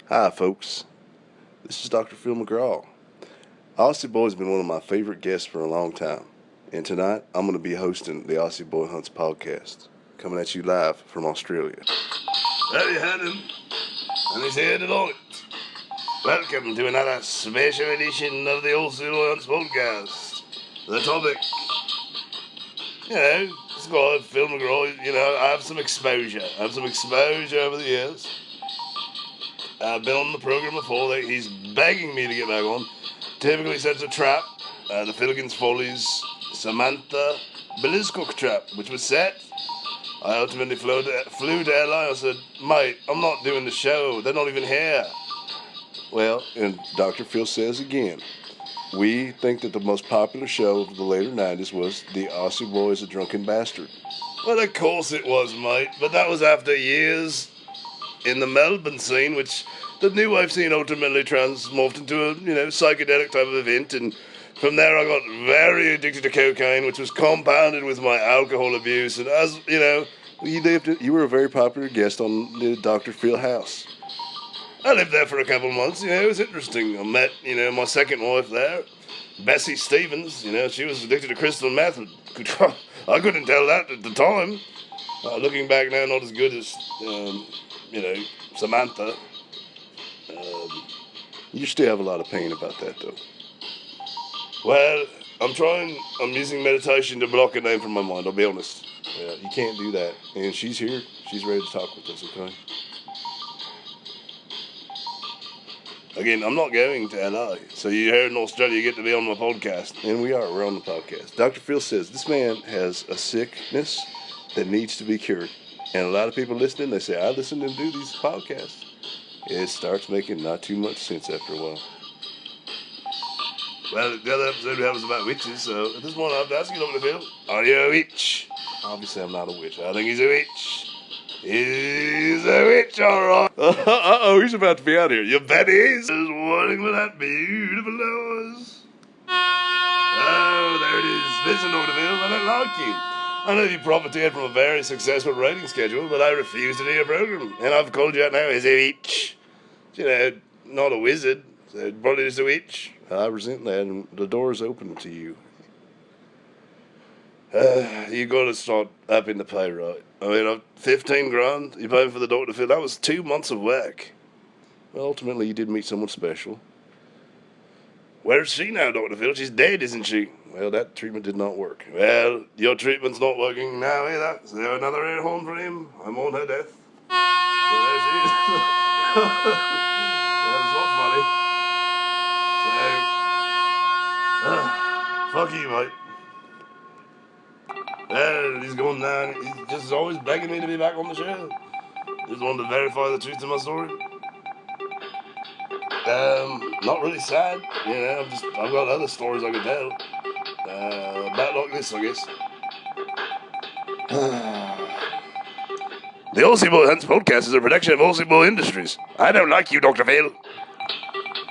Hi, folks. This is Dr. Phil McGraw. Aussie Boy has been one of my favorite guests for a long time. And tonight, I'm going to be hosting the Aussie Boy Hunts podcast, coming at you live from Australia. There you had him, and he's here tonight. Welcome to another special edition of the Aussie Boy Hunts podcast. The topic, it's got Phil McGraw, I have some exposure. Over the years. I've been on the program before. He's begging me to get back on. Typically sets a trap. The Filigans Follies Samantha Belizcook trap, which was set. I ultimately flew to LA. I said, mate, I'm not doing the show. They're not even here. Well, and Dr. Phil says again, we think that the most popular show of the later 90s was The Aussie Boy is a Drunken Bastard. Well, of course it was, mate. But that was after years in the Melbourne scene, which the new wave scene ultimately transmorphed into a, psychedelic type of event, and from there I got very addicted to cocaine, which was compounded with my alcohol abuse, and as, you were a very popular guest on the Dr. Phil house. I lived there for a couple of months, it was interesting. I met, my second wife there, Bessie Stevens, she was addicted to crystal meth. I couldn't tell that at the time. Looking back now, not as good as, Samantha. You still have a lot of pain about that, though. Well, I'm using meditation to block a name from my mind, I'll be honest. Yeah, you can't do that. And she's here. She's ready to talk with us, okay? Again, I'm not going to LA. So you here in Australia, you get to be on my podcast. And we're on the podcast. Dr. Phil says this man has a sickness that needs to be cured. And a lot of people listening, they say, I listen to him do these podcasts. It starts making not too much sense after a while. Well, the other episode was about witches, so at this point I have to ask you, Dr. Phil, are you a witch? Obviously I'm not a witch. I think he's a witch. He's a witch, alright. Uh-oh, he's about to be out here. You bet he is. Just waiting for that beautiful nose. Oh, there it is. Listen, Dr. Phil, I don't like you. I know you profiteered from a very successful writing schedule, but I refuse to do your program. And I've called you out now as a witch. Not a wizard. So probably just a witch. I resent that, and the door is open to you. You got to start upping the pay, right? I mean, 15 grand you paying for the Dr. Phil. That was 2 months of work. Well, ultimately, you did meet someone special. Where's she now, Dr. Phil? She's dead, isn't she? Well, that treatment did not work. Well, your treatment's not working now either. Is there another air horn for him? I'm on her death. So there she is. That's not funny. So, fuck you, mate. Well, he's going down. He's just always begging me to be back on the show. Just wanted to verify the truth of my story. Not really sad. I've got other stories I could tell. About like this, I guess. The Aussie Boy Hunts podcast is a production of Aussie Boy Industries. I don't like you, Dr. Phil.